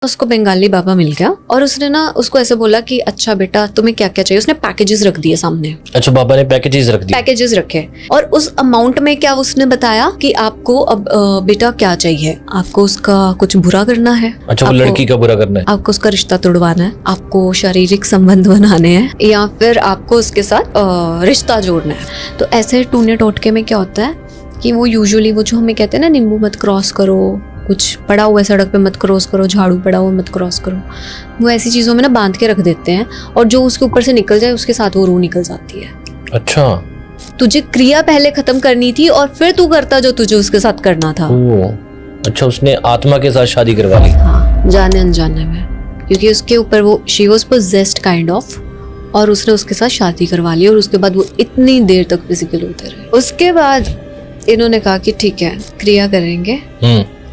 उसको बंगाली बाबा मिल गया और उसने ना उसको ऐसे बोला कि अच्छा बेटा तुम्हें क्या क्या चाहिए। उसने पैकेजेस रख दिए सामने। अच्छा, बाबा ने पैकेजेस रख दिए। पैकेजेस रखे और उस अमाउंट में क्या उसने बताया कि आपको अब बेटा क्या चाहिए, आपको उसका कुछ बुरा करना है। अच्छा, वो लड़की का बुरा करना है, आपको उसका रिश्ता तोड़वाना है, आपको शारीरिक संबंध बनाने हैं, या फिर आपको उसके साथ रिश्ता जोड़ना है। तो ऐसे टूने टोटके में क्या होता है कि वो यूजुअली वो जो हमें कहते हैं ना, नींबू मत क्रॉस करो, कुछ पड़ा हुआ है सड़क पे मत क्रॉस करो, झाड़ू पड़ा हुआ मत क्रॉस करो, वो ऐसी चीज़ों में ना बांध के रख देते हैं और जो उसके ऊपर से निकल जाए उसके साथ वो रूह निकल जाती है। अच्छा, तुझे क्रिया पहले खत्म करनी थी और फिर तू करता जो तुझे उसके साथ करना था। अच्छा, उसने आत्मा के साथ शादी करवा ली। हाँ, जाने अनजाने में, क्योंकि उसके ऊपर वो she was possessed kind of, और उसने उसके साथ शादी करवा ली और उसके बाद वो इतनी देर तक फिजिकल होते रहे। उसके बाद इन्होंने कहा कि ठीक है क्रिया करेंगे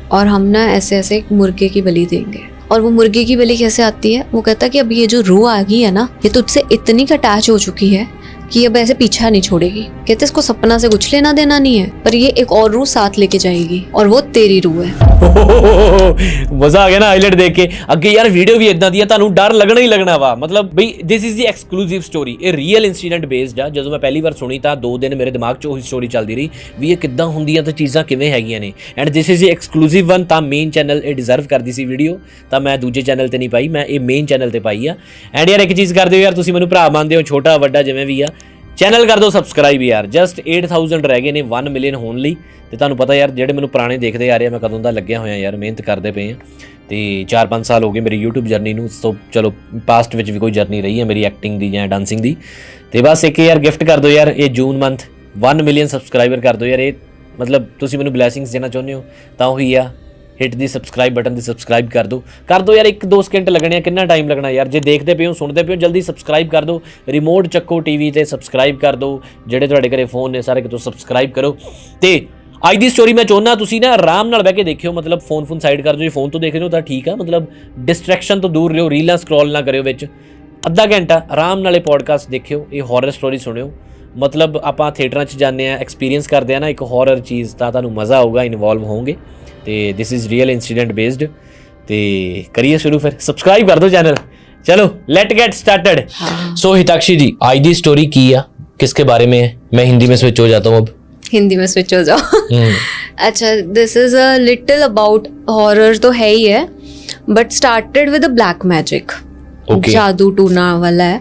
और हम ना ऐसे ऐसे एक मुर्गे की बलि देंगे। और वो मुर्गे की बलि कैसे आती है, वो कहता है कि अब ये जो रूह आ गई है ना, ये तुझसे इतनी अटैच हो चुकी है कि अब ऐसे पीछा नहीं छोड़ेगी। कहते इसको सपना से कुछ लेना देना नहीं है, पर ये एक और रूह साथ लेके जाएगी और वो तेरी रूह है। मजा आ गया ना हाईलाइट देख के। अगे यार वीडियो भी इतना दिया, ਤੁਹਾਨੂੰ डर लगना ही लगना वा। मतलब बई this is the exclusive story, ਇਹ ਰੀਅਲ ਇਨਸੀਡੈਂਟ ਬੇਸਡ ਆ। ਜਦੋਂ ਮੈਂ ਪਹਿਲੀ ਵਾਰ ਸੁਣੀ ਤਾਂ 2 ਦਿਨ ਮੇਰੇ ਦਿਮਾਗ 'ਚ ਉਹੀ ਸਟੋਰੀ ਚੱਲਦੀ ਰਹੀ ਵੀ ਇਹ ਕਿੱਦਾਂ ਹੁੰਦੀਆਂ ਤੇ ਚੀਜ਼ਾਂ ਕਿਵੇਂ ਹੈਗੀਆਂ ਨੇ। And this is the exclusive one, ਤਾਂ ਮੇਨ ਚੈਨਲ ਇਹ ਡਿਜ਼ਰਵ ਕਰਦੀ ਸੀ ਵੀਡੀਓ, ਤਾਂ ਮੈਂ ਦੂਜੇ ਚੈਨਲ ਤੇ ਨਹੀਂ ਪਾਈ, ਮੈਂ ਇਹ ਮੇਨ ਚੈਨਲ ਤੇ ਪਾਈ ਆ। ਐਂਡ ਯਾਰ ਇੱਕ ਚੀਜ਼ ਕਰ ਦਿਓ ਯਾਰ, ਤੁਸੀਂ ਮੈਨੂੰ ਭਰਾ ਮੰਨਦੇ ਹੋ, ਛੋਟਾ ਵੱਡਾ ਜਿਵੇਂ ਵੀ ਆ, ਚੈਨਲ ਕਰ ਦਿਓ ਸਬਸਕ੍ਰਾਈਬ ਯਾਰ। ਜਸਟ 8000 ਰਹਿ ਗਏ ਨੇ 1 ਮਿਲੀਅਨ ਹੋਣ ਲਈ। ਤੇ ਤੁਹਾਨੂੰ ਪਤਾ ਯਾਰ ਜਿਹੜੇ ਮੈਨੂੰ ਪੁਰਾਣੇ ਦੇਖਦੇ ਆ ਰਹੇ ਆ, ਮੈਂ ਕਦੋਂ ਦਾ ਲੱਗਿਆ ਹੋਇਆ ਯਾਰ, ਮਿਹਨਤ ਕਰਦੇ ਪਏ ਆ। ਤੇ 4-5 ਸਾਲ ਹੋ ਗਏ ਮੇਰੀ YouTube ਜਰਨੀ ਨੂੰ। ਸੋ ਚਲੋ ਪਾਸਟ ਵਿੱਚ ਵੀ ਕੋਈ ਜਰਨੀ ਰਹੀ ਹੈ ਮੇਰੀ ਐਕਟਿੰਗ ਦੀ ਜਾਂ ਡਾਂਸਿੰਗ ਦੀ। ਤੇ ਬਸ ਇੱਕ ਯਾਰ ਗਿਫਟ ਕਰ ਦਿਓ ਯਾਰ, ਇਹ ਜੂਨ ਮੰਥ 1 ਮਿਲੀਅਨ ਸਬਸਕ੍ਰਾਈਬਰ ਕਰ ਦਿਓ ਯਾਰ। ਇਹ ਮਤਲਬ ਤੁਸੀਂ ਮੈਨੂੰ ਬਲੈਸਿੰਗਸ ਦੇਣਾ ਚਾਹੁੰਦੇ ਹੋ ਤਾਂ ਉਹੀ ਆ, ਹਿੱਟ ਦੀ ਸਬਸਕ੍ਰਾਈਬ ਬਟਨ ਦੀ ਸਬਸਕ੍ਰਾਈਬ ਕਰ ਦਿਓ ਯਾਰ। 1-2 ਸਕਿੰਟ ਲੱਗਣੇ ਆ, ਕਿੰਨਾ ਟਾਈਮ ਲੱਗਣਾ ਯਾਰ। ਜੇ ਦੇਖਦੇ ਪਏ ਹੋ ਸੁਣਦੇ ਪਏ ਹੋ, ਜਲਦੀ ਸਬਸਕ੍ਰਾਈਬ ਕਰ ਦਿਓ। ਰਿਮੋਟ ਚੱਕੋ ਟੀਵੀ ਤੇ ਸਬਸਕ੍ਰਾਈਬ ਕਰ ਦਿਓ। ਜਿਹੜੇ ਤੁਹਾਡੇ ਘਰੇ ਫੋਨ ਨੇ ਸਾਰੇ ਕਿਤੋਂ ਸਬਸਕ੍ਰਾਈਬ ਕਰੋ। ਤੇ ਅੱਜ ਦੀ ਸਟੋਰੀ ਮੈਂ ਚਾਹੁੰਦਾ ਤੁਸੀਂ ਨਾ ਆਰਾਮ ਨਾਲ ਬਹਿ ਕੇ ਦੇਖਿਓ। ਮਤਲਬ ਫੋਨ ਸਾਈਡ ਕਰ ਦਿਓ। ਜੇ ਫੋਨ ਤੋਂ ਦੇਖ ਰਹੇ ਹੋ ਤਾਂ ਠੀਕ ਆ, ਮਤਲਬ ਡਿਸਟਰੈਕਸ਼ਨ ਤੋਂ ਦੂਰ ਰਹੋ, ਰੀਲਾਂ ਸਕਰੋਲ ਨਾ ਕਰਿਓ ਵਿੱਚ। ਅੱਧਾ ਘੰਟਾ ਆਰਾਮ ਨਾਲ ਇਹ ਪੋਡਕਾਸਟ ਦੇਖਿਓ, ਇਹ ਹੌਰਰ ਸਟੋਰੀ ਸੁਣਿਓ। ਮਤਲਬ ਆਪਾਂ ਥੀਏਟਰਾਂ 'ਚ ਜਾਂਦੇ ਆ, ਐਕਸਪੀਰੀਅੰਸ ਕਰਦੇ ਆ ਨਾ ਇੱਕ ਹੌਰਰ ਚੀਜ਼, ਤਾਂ ਤੁਹਾਨੂੰ ਮਜ਼ਾ ਆਊਗਾ, ਇਨਵੋਲਵ ਹੋਵੋਗੇ। ਤੇ this is real incident based. ਤੇ ਕਰੀਏ शुरू फिर, सब्सक्राइब कर दो चैनल। चलो लेट गेट स्टार्टेड। सो हिताक्षी जी, आज दी स्टोरी की है, किसके बारे में है? मैं हिंदी में स्विच हो जाता हूँ अब। हिंदी में स्विच हो जाओ। अच्छा, this is a little about horror तो है ही है, but started with a black magic. जादू टूना वाला है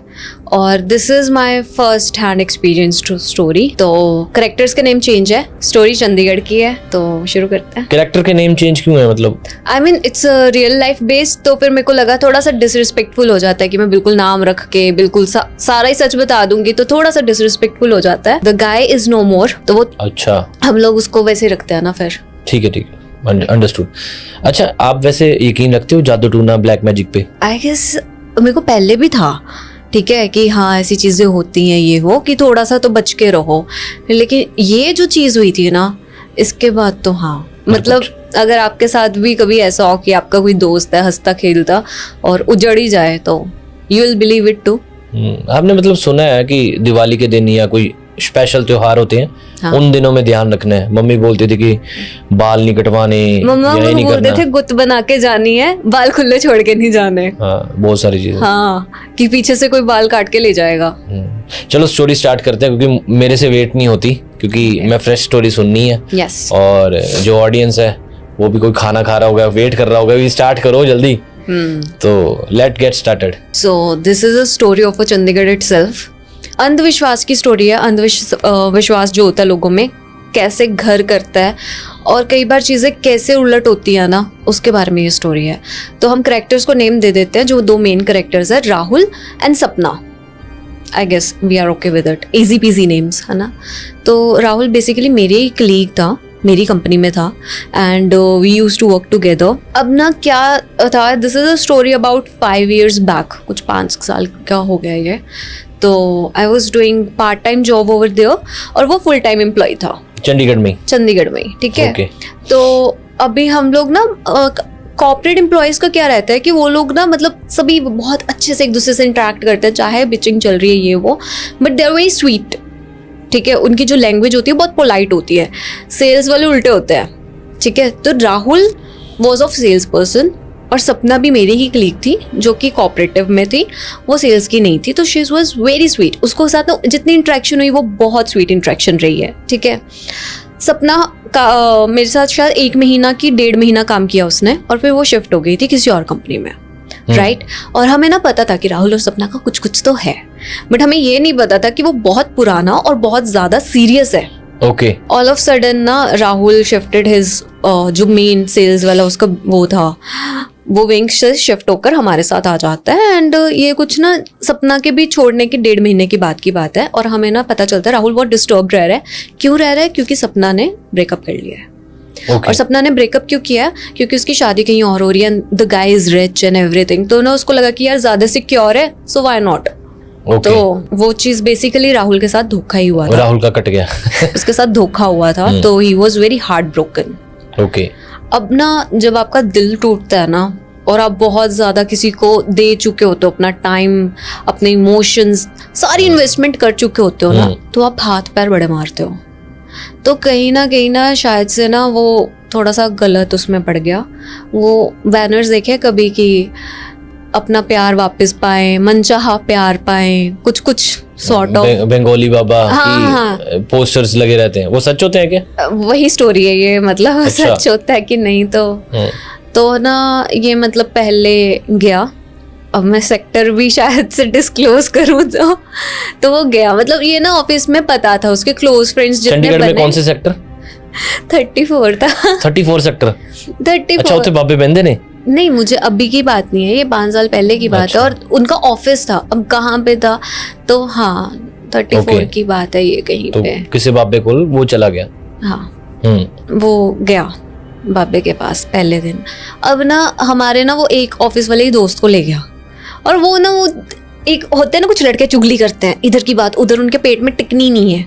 और this is my first hand experience story. तो कैरेक्टर्स के नेम चेंज है, स्टोरी चंडीगढ़ की है, तो शुरू करते हैं। कैरेक्टर के नेम चेंज क्यों है? मतलब I mean it's real life based, तो फिर मेरे को लगा थोड़ा सा डिसरिस्पेक्टफुल हो जाता है कि मैं बिल्कुल नाम रख के बिल्कुल सारा ही सच बता दूंगी, तो थोड़ा सा डिसरिस्पेक्टफुल हो जाता है। द गाय इज नो मोर, तो वो अच्छा हम लोग उसको वैसे रखते हैं ना फिर। ठीक है, अंडरस्टूड। अच्छा, आप वैसे यकीन रखते हो जादू टूना ब्लैक मैजिक पे? आई गेस मेरे को पहले भी था, ठीक है, कि हाँ ऐसी चीजें होती हैं ये वो, कि थोड़ा सा तो बच के रहो। लेकिन ये जो चीज हुई थी ना, इसके बाद तो हाँ, मतलब अगर आपके साथ भी कभी ऐसा हो कि आपका कोई दोस्त है हंसता खेलता और उजड़ ही जाए, तो you will believe it too. आपने मतलब सुना है कि दिवाली के दिन या कोई स्पेशल त्योहार होते हैं, हाँ, उन दिनों में ध्यान रखना है। मम्मी बोलती थी कि बाल नहीं कटवाने, मम्मा बोलते थे गुत बना के जानी है, बाल खुले छोड़ के नहीं जाने। हाँ, बहुत सारी चीजें। हाँ, कि पीछे से कोई बाल काट के ले जाएगा। चलो स्टोरी स्टार्ट करते हैं, क्योंकि मेरे से वेट नहीं होती, क्योंकि मैं फ्रेश स्टोरी सुननी है। यस। और जो ऑडियंस है वो भी कोई खाना खा रहा होगा, वेट कर रहा होगा, भी स्टार्ट करो जल्दी। तो let get started. So this is a story of a Chandigarh itself. अंधविश्वास की स्टोरी है। अंधविश्वास जो होता है लोगों में, कैसे घर करता है और कई बार चीज़ें कैसे उलट होती है ना, उसके बारे में ये स्टोरी है। तो हम करेक्टर्स को नेम दे देते हैं। जो 2 मेन करेक्टर्स है, Rahul and Sapna. I guess we are okay with it, easy PG names है ना। तो राहुल बेसिकली मेरे ही कलीग था, मेरी कंपनी में था, and we use to work together. अब ना क्या था, this is a story about 5 years back, कुछ 5 साल का हो गया ये। तो I was doing part time job over there और वो फुल टाइम एम्प्लॉय था चंडीगढ़ में, ठीक है। तो अभी हम लोग ना कॉर्पोरेट एम्प्लॉयज का क्या रहता है कि वो लोग ना मतलब सभी बहुत अच्छे से एक दूसरे से इंटरेक्ट करते हैं, चाहे बिचिंग चल रही है ये वो, but they are very sweet, ठीक है। उनकी जो लैंग्वेज होती है बहुत पोलाइट होती है। सेल्स वाले उल्टे होते हैं, ठीक है। तो Rahul was of sales person और सपना भी मेरी ही कलीग थी जो कि कोऑपरेटिव में थी, वो सेल्स की नहीं थी। तो शी वाज वेरी स्वीट, उसको साथ ना जितनी इंटरेक्शन हुई वो बहुत स्वीट इंटरेक्शन रही है, ठीक है। सपना का मेरे साथ शायद 1 महीना की 1.5 महीना काम किया उसने, और फिर वो शिफ्ट हो गई थी किसी और कंपनी में, राइट। और हमें ना पता था कि राहुल और सपना का कुछ कुछ तो है, बट हमें ये नहीं पता था कि वो बहुत पुराना और बहुत ज़्यादा सीरियस है। ओके। ऑल ऑफ सडन ना राहुल शिफ्टेड हिज जो मेन सेल्स वाला उसका वो था, वो विंग से शिफ्ट होकर हमारे साथ आ जाता है। एंड ये कुछ ना सपना के भी छोड़ने के 1.5 महीने की बात है, और हमें ना पता चलता है राहुल बहुत डिस्टर्ब रह रहा है। क्यों रह रहा है? क्योंकि सपना ने ब्रेकअप कर लिया है। Okay. और सपना ने ब्रेकअप क्यों किया? क्योंकि उसकी शादी कहीं और हो रही है, the guy is rich and everything. तो ना उसको लगा कि यार ज्यादा सिक्योर है, सो व्हाई नॉट। तो वो चीज बेसिकली राहुल के साथ धोखा ही हुआ था। राहुल का कट गया उसके साथ धोखा हुआ था, तो he was very heart broken. Okay. अब ना जब आपका दिल टूटता है ना, और आप बहुत ज्यादा किसी को दे चुके होते हो अपना टाइम, अपने इमोशंस, सारी इन्वेस्टमेंट कर चुके होते हो ना, तो आप हाथ पैर बड़े मारते हो। तो कहीं ना शायद से ना वो थोड़ा सा गलत उसमें पड़ गया। वो बैनर्स देखे कभी कि अपना प्यार वापस पाए, मनचाहा प्यार पाए, कुछ सॉर्ट ऑफ बंगाली बाबा हाँ, की पोस्टर्स लगे रहते हैं, वो सच होते हैं क्या? वही स्टोरी है ये, मतलब अच्छा। सच होता है कि नहीं। तो ना ये मतलब पहले गया, अब मैं सेक्टर भी शायद से डिस्क्लोज करूं तो वो गया, मतलब ये ना ऑफिस में पता था, उसके क्लोज फ्रेंड्स जितने चंडीगढ़ बने। में कौन से सेक्टर? 34 था 34 सेक्टर। 34। अच्छा, उसे बाबे बंदे ने? नहीं, मुझे अभी की बात नहीं है, ये 5 साल पहले की बात अच्छा। है, और उनका ऑफिस था, अब कहाँ पे था तो हाँ 34 की बात है ये कहीं तो पे। किसी बाबे को वो चला गया? हाँ वो गया बाबे के पास पहले दिन। अब ना हमारे ना वो एक ऑफिस वाले ही दोस्त को ले गया, और वो ना वो एक होते हैं ना कुछ लड़के चुगली करते हैं, इधर की बात उधर उनके पेट में टिकनी नहीं है।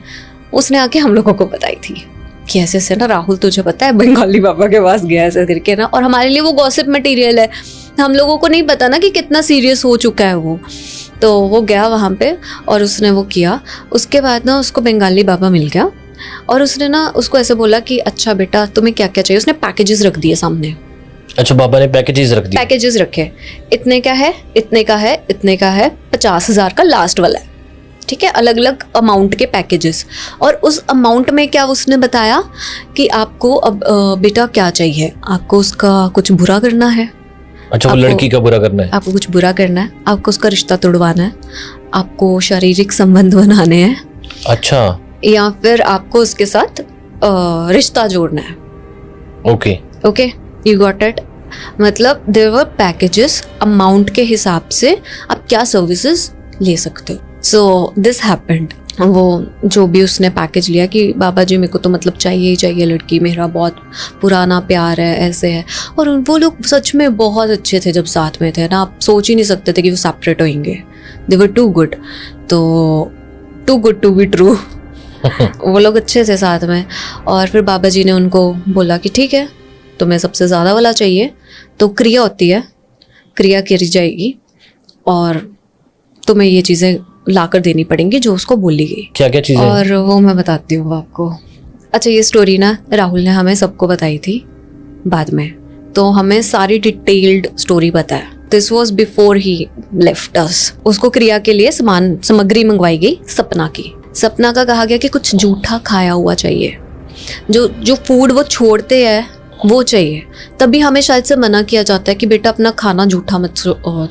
उसने आके हम लोगों को बताई थी कि ऐसे ऐसे ना राहुल तुझे पता है बंगाली बाबा के पास गया ऐसे करके ना, और हमारे लिए वो गॉसिप मटेरियल है, हम लोगों को नहीं पता ना कि कितना सीरियस हो चुका है वो। तो वो गया वहाँ पे और उसने वो किया। उसके बाद ना उसको बंगाली बाबा मिल गया, और उसने ना उसको ऐसे बोला कि अच्छा बेटा तुम्हें क्या क्या चाहिए। उसने पैकेजेस रख दिए सामने। अच्छा, बाबा ने पैकेजेस रख दिए? पैकेजेस रखे, इतने का है, इतने का है, इतने का है, 50,000 का लास्ट वाला है, ठीक है, अलग अलग अमाउंट के पैकेजेस। और उस अमाउंट में क्या उसने बताया कि आपको अब बेटा क्या चाहिए, आपको उसका कुछ बुरा करना है। अच्छा, वो लड़की का बुरा करना है? आपको कुछ बुरा करना है, आपको उसका रिश्ता तोड़वाना है, आपको शारीरिक संबंध बनाने हैं। अच्छा। या फिर आपको उसके साथ रिश्ता जोड़ना है। Okay okay, you got it. मतलब देयर वर पैकेजेस, अमाउंट के हिसाब से आप क्या सर्विसेज ले सकते हो। So this happened. वो जो भी उसने पैकेज लिया कि बाबा जी मेरे को तो मतलब चाहिए ही चाहिए लड़की, मेरा बहुत पुराना प्यार है, ऐसे है। और वो लोग सच में बहुत अच्छे थे जब साथ में थे ना, आप सोच ही नहीं सकते थे कि वो सेपरेट होंगे। दे वर टू गुड, तो too good to be true. वो लोग अच्छे थे साथ में। और फिर बाबा जी ने उनको बोला कि ठीक है तुम्हें सबसे ज़्यादा वाला चाहिए, तो क्रिया होती है, क्रिया करी जाएगी और तुम्हें ये चीज़ें लाकर देनी पड़ेंगी जो उसको बोली गई। क्या क्या चीज़ें? और वो मैं बताती हूँ आपको। अच्छा, ये स्टोरी ना राहुल ने हमें सबको बताई थी बाद में, तो हमें सारी डिटेल्ड स्टोरी पता है। This was before he left अस। उसको क्रिया के लिए सामग्री मंगवाई गई सपना की। सपना का कहा गया कि कुछ जूठा खाया हुआ चाहिए, जो फूड वो छोड़ते हैं वो चाहिए। तभी हमें शायद से मना किया जाता है कि बेटा अपना खाना जूठा मत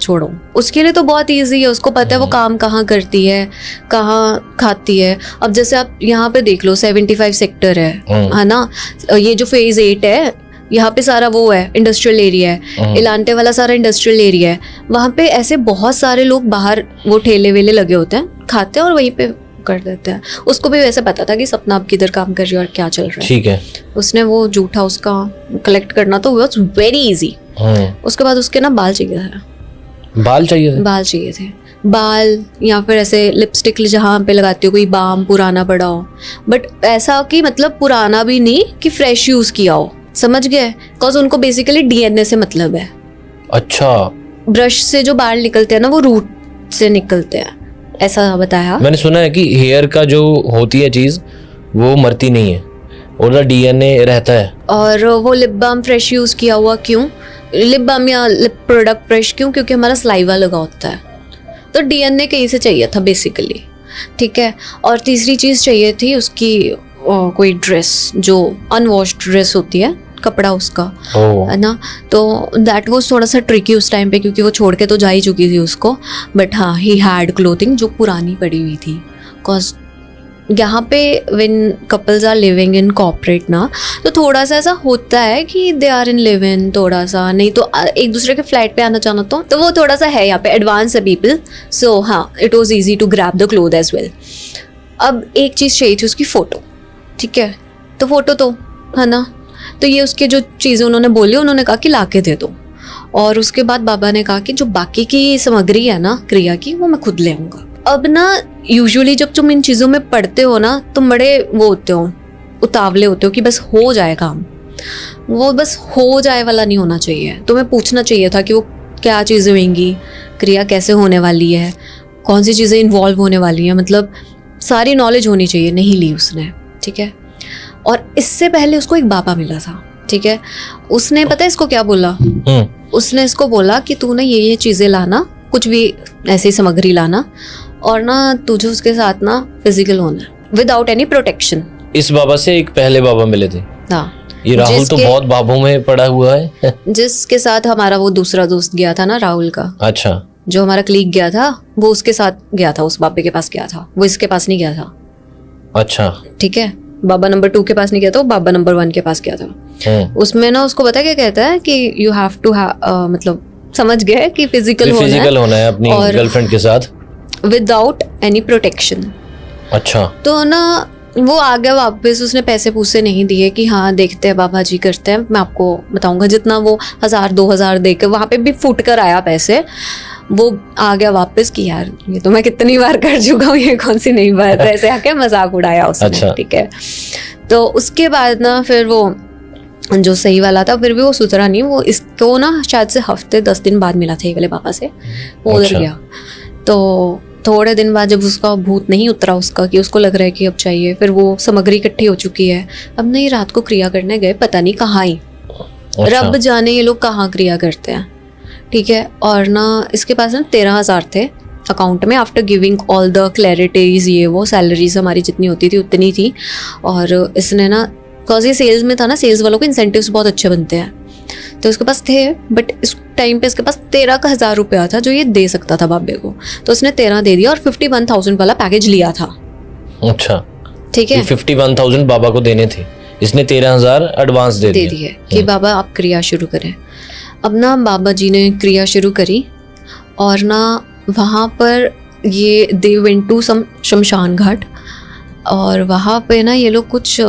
छोड़ो। उसके लिए तो बहुत इजी है, उसको पता है वो काम कहाँ करती है, कहाँ खाती है। अब जैसे आप यहाँ पे देख लो 75 सेक्टर है ना, ये जो फेज 8 है यहाँ पे सारा वो है इंडस्ट्रियल एरिया है, इलांटे वाला सारा इंडस्ट्रियल एरिया है। वहाँ पे ऐसे बहुत सारे लोग बाहर वो ठेले वेले लगे होते हैं, खाते हैं और वहीं पे कर देते हैं। उसको भी वैसे पता था कि सपना अब किधर काम कर रही है और क्या चल रहा है। ठीक है, उसने वो जूठा उसका कलेक्ट करना तो वाज वेरी इजी। उसके बाद उसके ना बाल चाहिए थे। बाल चाहिए थे, बाल या फिर ऐसे लिपस्टिक जहाँ पे लगाती हो, कोई बाम पुराना पड़ा हो, बट ऐसा कि मतलब पुराना भी नहीं कि फ्रेश यूज किया हो, समझ गए? बिकॉज उनको बेसिकली डीएनए से मतलब है। अच्छा, ब्रश से जो बाल निकलते हैं ना वो रूट से निकलते हैं, ऐसा बताया मैंने सुना है कि हेयर का जो होती है चीज वो मरती नहीं है और डीएनए रहता है। और वो लिप बाम फ्रेश यूज किया हुआ क्यों? लिप बाम या लिप प्रोडक्ट ब्रश क्यों? क्योंकि हमारा सलाइवा लगा होता है, तो डीएनए कहीं से चाहिए था बेसिकली, ठीक है। और तीसरी चीज़ चाहिए थी उसकी कोई ड्रेस, जो अनवॉश्ड ड्रेस होती है, कपड़ा उसका, है ना। तो दैट वाज थोड़ा सा ट्रिकी उस टाइम पे, क्योंकि वो छोड़ के तो जा ही चुकी थी उसको, बट हाँ ही हैड क्लोथिंग जो पुरानी पड़ी हुई थी। कॉज यहाँ पे when couples are living in corporate ना, तो थोड़ा सा ऐसा होता है कि they are in live in, थोड़ा सा नहीं तो एक दूसरे के फ्लैट पे आना जाना, तो वो थोड़ा सा है यहाँ पे एडवांस है पीपल। सो हाँ, it was easy to grab the cloth as well. अब एक चीज़ चाहिए थी उसकी फ़ोटो, ठीक है। तो फोटो तो है ना, तो ये उसके जो चीज़ें उन्होंने बोली, उन्होंने कहा कि ला के दे दो। और उसके बाद बाबा ने कहा कि जो बाकी की सामग्री है ना क्रिया की, वो मैं खुद ले आऊँगा। अब ना यूजुअली जब तुम इन चीज़ों में पढ़ते हो ना, तुम बड़े वो होते हो, उतावले होते हो कि बस हो जाए काम। वो बस हो जाए वाला नहीं होना चाहिए, तुम्हें पूछना चाहिए था कि वो क्या चीज़ें होंगी, क्रिया कैसे होने वाली है, कौन सी चीज़ें इन्वॉल्व होने वाली हैं, मतलब सारी नॉलेज होनी चाहिए। नहीं ली उसने, ठीक है। और इससे पहले उसको एक बाबा मिला था, ठीक है। उसने पता है इसको क्या बोला? उसने इसको बोला कि तू ना ये चीज़ें लाना, कुछ भी ऐसी सामग्री लाना, और ना तुझे उसके साथ ना फिजिकल होना है विदाउट एनी प्रोटेक्शन। इस बाबा से एक पहले बाबा मिले थे। हाँ, ये राहुल तो बहुत बाबों में पड़ा हुआ है। जिसके साथ हमारा वो दूसरा दोस्त गया था ना, राहुल का, अच्छा, जो हमारा क्लीग गया था, वो उसके साथ गया था, उस बाबे के पास गया था, वो इसके पास नहीं गया था। अच्छा, ठीक है। बाबा नंबर 2 के पास नहीं गया था, वो बाबा नंबर 1 के पास गया था। उसमें ना उसको पता क्या कहता है कि यू हैव टू मतलब समझ गए कि फिजिकल होना है अपनी गर्लफ्रेंड के साथ विदाउट एनी प्रोटेक्शन। अच्छा, तो ना वो आ गया वापस, उसने पैसे पूसे नहीं दिए कि हाँ देखते हैं बाबा जी, करते हैं, मैं आपको बताऊंगा। जितना वो 1000-2000 दे के वहाँ पे भी फूट कर आया पैसे, वो आ गया वापस कि यार ये तो मैं कितनी बार कर चुका हूँ, ये कौन सी नई बात है, ऐसे आके मजाक उड़ाया उसने। अच्छा। ठीक है। तो उसके बाद ना फिर वो जो सही वाला था, फिर भी वो सुधरा नहीं। वो इसको ना शायद से हफ्ते 10 दिन बाद मिला था ये वाले पापा से, वो उधर गया। तो थोड़े दिन बाद जब उसका भूत नहीं उतरा उसका, कि उसको लग रहा है कि अब चाहिए, फिर वो सामग्री इकट्ठी हो चुकी है। अब नहीं, रात को क्रिया करने गए, पता नहीं कहाँ ही, रब जाने ये लोग कहाँ क्रिया करते हैं, ठीक है। और ना इसके पास ना 13,000 थे अकाउंट में, after giving all the clarities, ये वो सैलरीज हमारी जितनी होती थी उतनी थी। और इसने ना, बिकॉज ये सेल्स में था ना, सेल्स वालों को इंसेंटिव्स बहुत अच्छे बनते हैं, तो उसके पास थे, बट इस टाइम पे इसके पास 13,000 रुपया था जो ये दे सकता था बाबे को। तो उसने 13 दे दिया और 51,000 वाला पैकेज लिया था। अच्छा, ठीक है। 51,000 बाबा को देने थे, इसने 13,000 एडवांस दे दिए कि बाबा आप क्रिया शुरू करें। अब ना बाबा जी ने क्रिया शुरू करी, और ना वहाँ पर ये दे वेंट टू सम शमशान घाट, और वहाँ पे ना ये लोग कुछ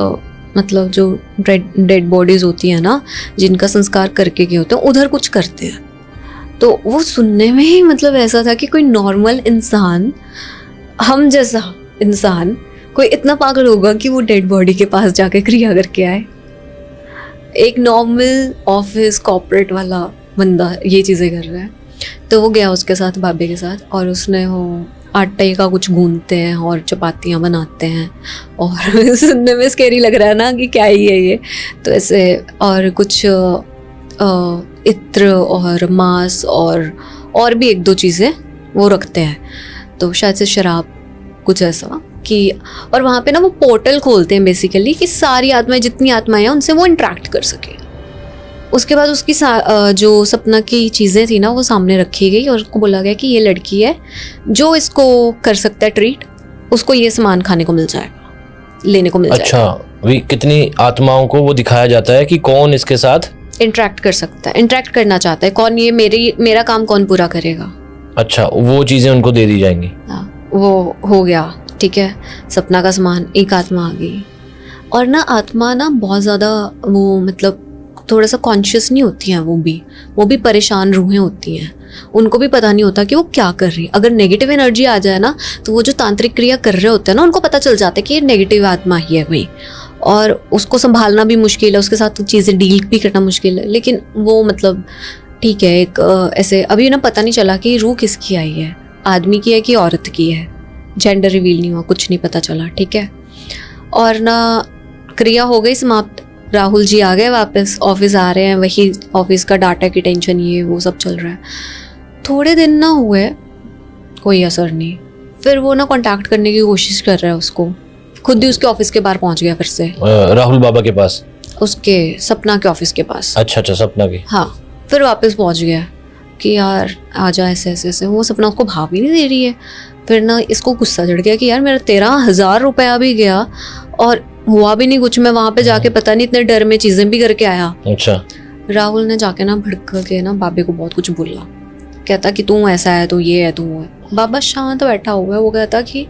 मतलब जो डेड बॉडीज होती है ना, जिनका संस्कार करके गए होते हैं, उधर कुछ करते हैं। तो वो सुनने में ही मतलब ऐसा था कि कोई नॉर्मल इंसान, हम जैसा इंसान, कोई इतना पागल होगा कि वो डेड बॉडी के पास जाके क्रिया करके आए। एक नॉर्मल ऑफिस कॉर्पोरेट वाला बंदा ये चीज़ें कर रहा है। तो वो गया उसके साथ, बाबे के साथ, और उसने वो आटे का कुछ गूंदते हैं और चपातियाँ बनाते हैं, और सुनने में स्केरी लग रहा है ना कि क्या ही है ये। तो ऐसे, और कुछ इत्र और मांस और भी 1-2 चीज़ें वो रखते हैं, तो शायद से शराब, कुछ ऐसा कि। और वहाँ पे ना वो पोर्टल खोलते हैं बेसिकली, कि सारी आत्माएं, जितनी आत्माएं हैं, उनसे वो इंटरेक्ट कर सके। उसके बाद उसकी जो सपना की चीज़ें थी ना, वो सामने रखी गई, और उसको बोला गया कि ये लड़की है, जो इसको कर सकता है ट्रीट, उसको ये सामान खाने को मिल जाएगा, लेने को मिल जाएगा। अच्छा, भी कितनी आत्माओं को वो दिखाया जाता है कि कौन इसके साथ इंटरेक्ट कर सकता है, इंटरेक्ट करना चाहता है, कौन ये मेरा काम कौन पूरा करेगा। अच्छा, वो चीज़ें उनको दे दी जाएंगी। वो हो गया, ठीक है। सपना का सामान, एक आत्मा आ गई। और ना आत्मा ना बहुत ज़्यादा वो मतलब थोड़ा सा कॉन्शियस नहीं होती हैं, वो भी परेशान रूहें होती हैं, उनको भी पता नहीं होता कि वो क्या कर रही है। अगर नेगेटिव एनर्जी आ जाए ना, तो वो जो तांत्रिक क्रिया कर रहे होते हैं ना, उनको पता चल जाता है कि ये नेगेटिव आत्मा ही है कोई, और उसको संभालना भी मुश्किल है, उसके साथ चीज़ें डील भी करना मुश्किल है। लेकिन वो मतलब ठीक है, एक ऐसे अभी ना पता नहीं चला कि रूह किसकी आई है, आदमी की है कि औरत की है, जेंडर रिवील नहीं हुआ, कुछ नहीं पता चला, ठीक है। और ना क्रिया हो गई समाप्त, राहुल जी आ गए वापस, ऑफिस आ रहे हैं, वही ऑफिस का डाटा की टेंशन, ये वो सब चल रहा है। थोड़े दिन ना हुए, कोई असर नहीं। फिर वो ना कांटेक्ट करने की कोशिश कर रहा है उसको, खुद ही उसके ऑफिस के बाहर पहुंच गया फिर से, राहुल बाबा के पास, उसके सपना के ऑफिस के पास। अच्छा सपना के, हाँ, फिर वापस पहुंच गया कि यार आजा, ऐसे ऐसे ऐसे। वो सपना उसको भाव ही नहीं दे रही है। फिर ना इसको गुस्सा चढ़ गया कि यार मेरा 13,000 रुपया भी गया और हुआ भी नहीं कुछ, मैं वहां पे जाके पता नहीं इतने डर में चीजें भी करके आया। अच्छा। राहुल ने जाके ना भड़क के ना बाबे को बहुत कुछ बोला, कहता कि तू ऐसा है, तू ये है, तू वो है। बाबा शांत बैठा हुआ है। वो कहता कि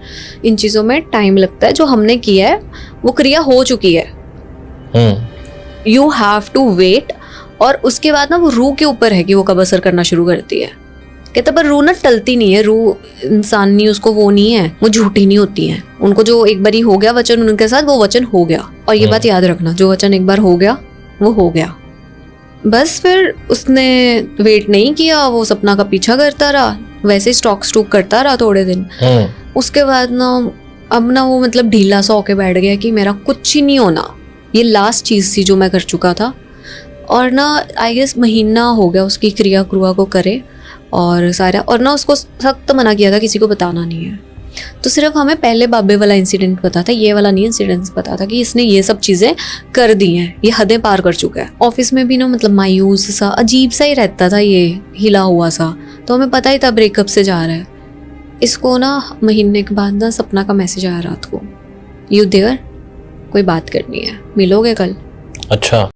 इन चीजों में टाइम लगता है, जो हमने किया है वो क्रिया हो चुकी है, यू हैव टू वेट। और उसके बाद ना वो रूह के ऊपर है कि वो कब असर करना शुरू करती है। कहता पर रूह ना टलती नहीं है, रूह इंसान नहीं, उसको वो नहीं है, वो झूठी नहीं होती है। उनको जो एक बारी हो गया वचन उनके साथ, वो वचन हो गया। और ये बात याद रखना, जो वचन एक बार हो गया वो हो गया। बस फिर उसने वेट नहीं किया, वो सपना का पीछा करता रहा, वैसे स्टॉक करता रहा थोड़े दिन। उसके बाद ना अब ना वो मतलब ढीला सा होके बैठ गया कि मेरा कुछ ही नहीं होना, ये लास्ट चीज़ थी जो मैं कर चुका था। और ना आई गेस महीना हो गया उसकी क्रिया को करे और सारा। और ना उसको सख्त मना किया था किसी को बताना नहीं है। तो सिर्फ हमें पहले बाबे वाला इंसिडेंट पता था, ये वाला नहीं इंसिडेंट पता था कि इसने ये सब चीज़ें कर दी हैं, ये हदें पार कर चुका है। ऑफिस में भी ना मतलब मायूस सा, अजीब सा ही रहता था, ये हिला हुआ सा। तो हमें पता ही था ब्रेकअप से जा रहा है। इसको ना महीने के बाद ना सपना का मैसेज आया रात को, यू देयर, कोई बात करनी है, मिलोगे कल। अच्छा।